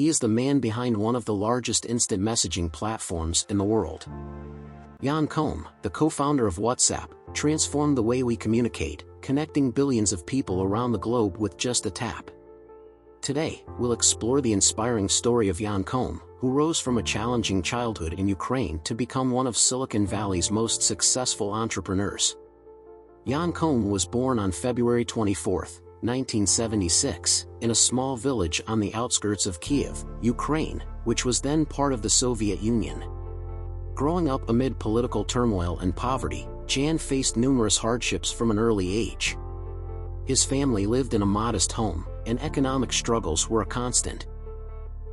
he is the man behind one of the largest instant messaging platforms in the world. Koum, the co-founder of WhatsApp, transformed the way we communicate, connecting billions of people around the globe with just a tap. Today, we'll explore the inspiring story of Koum, who rose from a challenging childhood in Ukraine to become one of Silicon Valley's most successful entrepreneurs. Koum was born on February 24, 1976, in a small village on the outskirts of Kiev, Ukraine, which was then part of the Soviet Union. Growing up amid political turmoil and poverty, Jan faced numerous hardships from an early age. His family lived in a modest home, and economic struggles were a constant.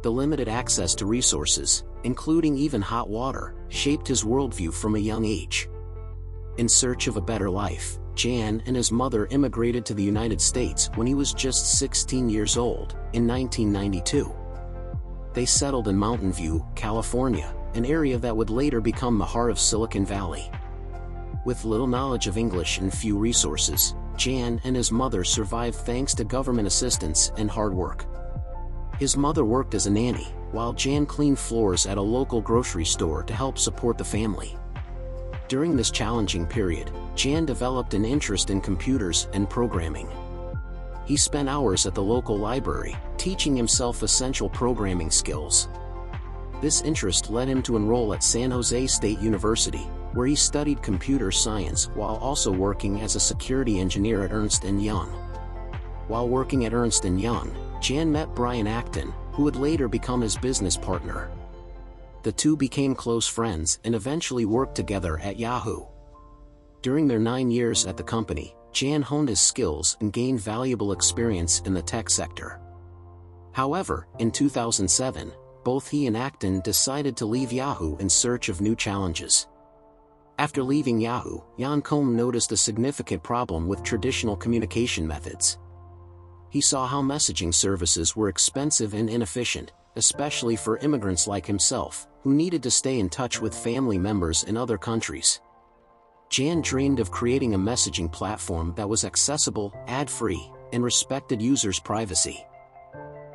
The limited access to resources, including even hot water, shaped his worldview from a young age. In search of a better life, Jan and his mother immigrated to the United States when he was just 16 years old, in 1992. They settled in Mountain View, California, an area that would later become the heart of Silicon Valley. With little knowledge of English and few resources, Jan and his mother survived thanks to government assistance and hard work. His mother worked as a nanny, while Jan cleaned floors at a local grocery store to help support the family. During this challenging period, Jan developed an interest in computers and programming. He spent hours at the local library, teaching himself essential programming skills. This interest led him to enroll at San Jose State University, where he studied computer science while also working as a security engineer at Ernst & Young. While working at Ernst & Young, Jan met Brian Acton, who would later become his business partner. The two became close friends and eventually worked together at Yahoo. During their 9 years at the company, Jan honed his skills and gained valuable experience in the tech sector. However, in 2007, both he and Acton decided to leave Yahoo in search of new challenges. After leaving Yahoo, Koum noticed a significant problem with traditional communication methods. He saw how messaging services were expensive and inefficient, especially for immigrants like himself, who needed to stay in touch with family members in other countries. Jan dreamed of creating a messaging platform that was accessible, ad-free, and respected users' privacy.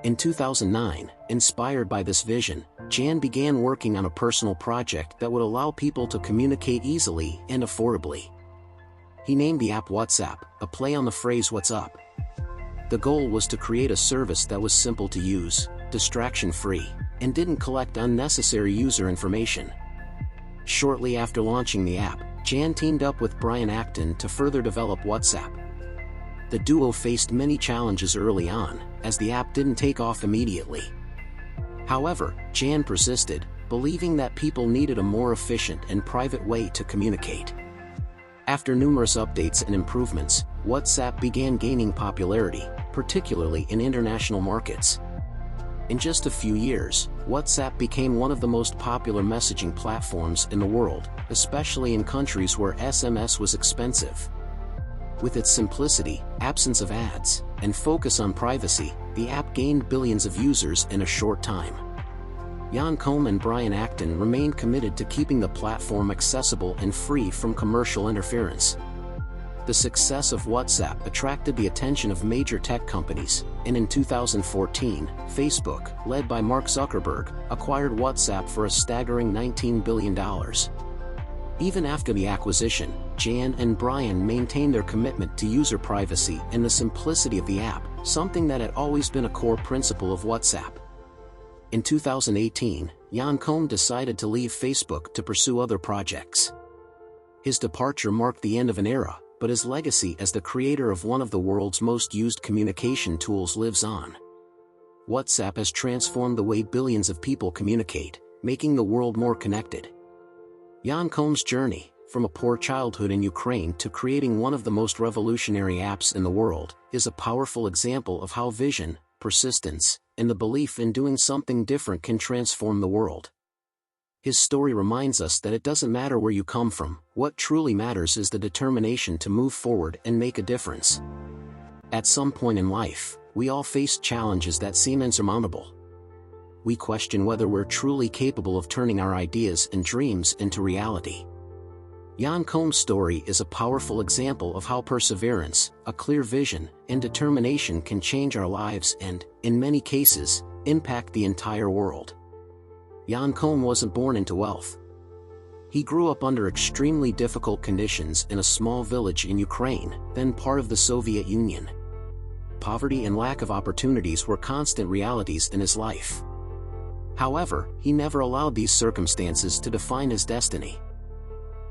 In 2009, inspired by this vision, Jan began working on a personal project that would allow people to communicate easily and affordably. He named the app WhatsApp, a play on the phrase "What's up?" The goal was to create a service that was simple to use, distraction-free, and didn't collect unnecessary user information. Shortly after launching the app, Jan teamed up with Brian Acton to further develop WhatsApp. The duo faced many challenges early on, as the app didn't take off immediately. However, Jan persisted, believing that people needed a more efficient and private way to communicate. After numerous updates and improvements, WhatsApp began gaining popularity, particularly in international markets. In just a few years, WhatsApp became one of the most popular messaging platforms in the world, especially in countries where SMS was expensive. With its simplicity, absence of ads, and focus on privacy, the app gained billions of users in a short time. Koum and Brian Acton remained committed to keeping the platform accessible and free from commercial interference. The success of WhatsApp attracted the attention of major tech companies, and in 2014, Facebook, led by Mark Zuckerberg, acquired WhatsApp for a staggering $19 billion. Even after the acquisition, Jan and Brian maintained their commitment to user privacy and the simplicity of the app, something that had always been a core principle of WhatsApp. In 2018, Koum decided to leave Facebook to pursue other projects. His departure marked the end of an era, but his legacy as the creator of one of the world's most used communication tools lives on. WhatsApp has transformed the way billions of people communicate, making the world more connected. Koum's journey, from a poor childhood in Ukraine to creating one of the most revolutionary apps in the world, is a powerful example of how vision, persistence, and the belief in doing something different can transform the world. His story reminds us that it doesn't matter where you come from, what truly matters is the determination to move forward and make a difference. At some point in life, we all face challenges that seem insurmountable. We question whether we're truly capable of turning our ideas and dreams into reality. Jan Koum's story is a powerful example of how perseverance, a clear vision, and determination can change our lives and, in many cases, impact the entire world. Jan Koum wasn't born into wealth. He grew up under extremely difficult conditions in a small village in Ukraine, then part of the Soviet Union. Poverty and lack of opportunities were constant realities in his life. However, he never allowed these circumstances to define his destiny.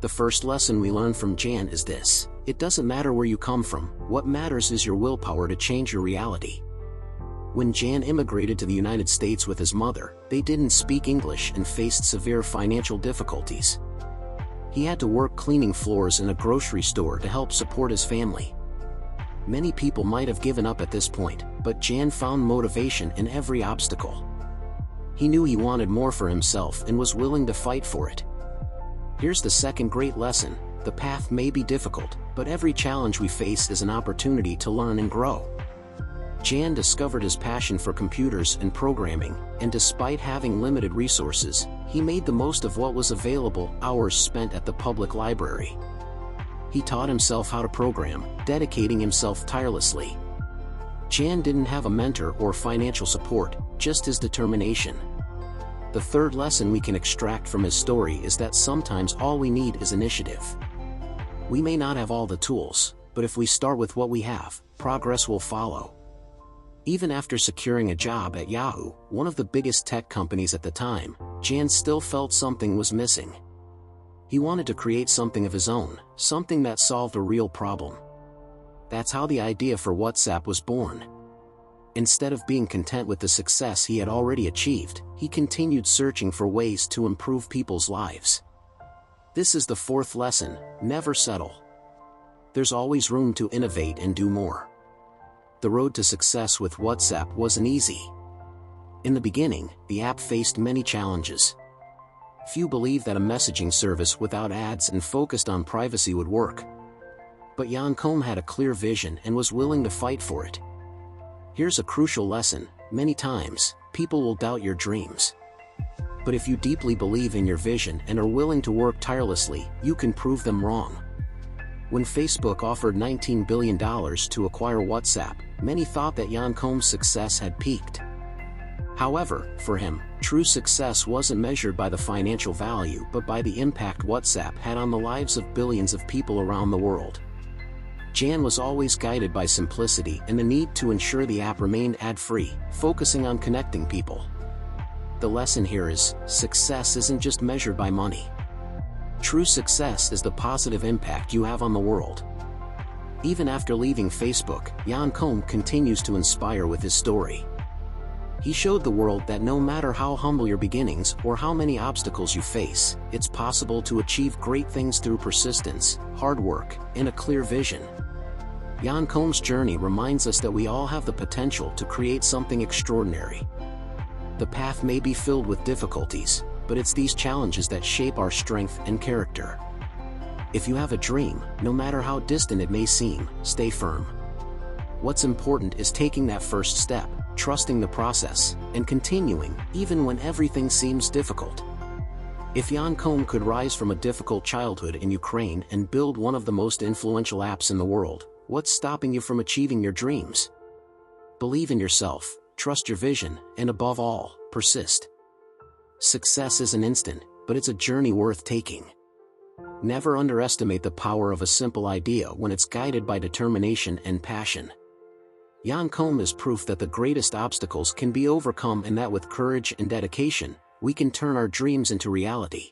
The first lesson we learn from Jan is this: it doesn't matter where you come from, what matters is your willpower to change your reality. When Jan immigrated to the United States with his mother, they didn't speak English and faced severe financial difficulties. He had to work cleaning floors in a grocery store to help support his family. Many people might have given up at this point, but Jan found motivation in every obstacle. He knew he wanted more for himself and was willing to fight for it. Here's the second great lesson: the path may be difficult, but every challenge we face is an opportunity to learn and grow. Jan discovered his passion for computers and programming, and despite having limited resources, he made the most of what was available, hours spent at the public library. He taught himself how to program, dedicating himself tirelessly. Jan didn't have a mentor or financial support, just his determination. The third lesson we can extract from his story is that sometimes all we need is initiative. We may not have all the tools, but if we start with what we have, progress will follow. Even after securing a job at Yahoo, one of the biggest tech companies at the time, Jan still felt something was missing. He wanted to create something of his own, something that solved a real problem. That's how the idea for WhatsApp was born. Instead of being content with the success he had already achieved, he continued searching for ways to improve people's lives. This is the fourth lesson: never settle. There's always room to innovate and do more. The road to success with WhatsApp wasn't easy. In the beginning, the app faced many challenges. Few believed that a messaging service without ads and focused on privacy would work. But Jan Koum had a clear vision and was willing to fight for it. Here's a crucial lesson: many times, people will doubt your dreams. But if you deeply believe in your vision and are willing to work tirelessly, you can prove them wrong. When Facebook offered $19 billion to acquire WhatsApp, many thought that Jan Koum's success had peaked. However, for him, true success wasn't measured by the financial value but by the impact WhatsApp had on the lives of billions of people around the world. Jan was always guided by simplicity and the need to ensure the app remained ad-free, focusing on connecting people. The lesson here is, success isn't just measured by money. True success is the positive impact you have on the world. Even after leaving Facebook, Jan Koum continues to inspire with his story. He showed the world that no matter how humble your beginnings or how many obstacles you face, it's possible to achieve great things through persistence, hard work, and a clear vision. Jan Koum's journey reminds us that we all have the potential to create something extraordinary. The path may be filled with difficulties, but it's these challenges that shape our strength and character. If you have a dream, no matter how distant it may seem, stay firm. What's important is taking that first step, trusting the process, and continuing, even when everything seems difficult. If Jan Koum could rise from a difficult childhood in Ukraine and build one of the most influential apps in the world, what's stopping you from achieving your dreams? Believe in yourself, trust your vision, and above all, persist. Success isn't instant, but it's a journey worth taking. Never underestimate the power of a simple idea when it's guided by determination and passion. Jan Koum is proof that the greatest obstacles can be overcome and that with courage and dedication, we can turn our dreams into reality.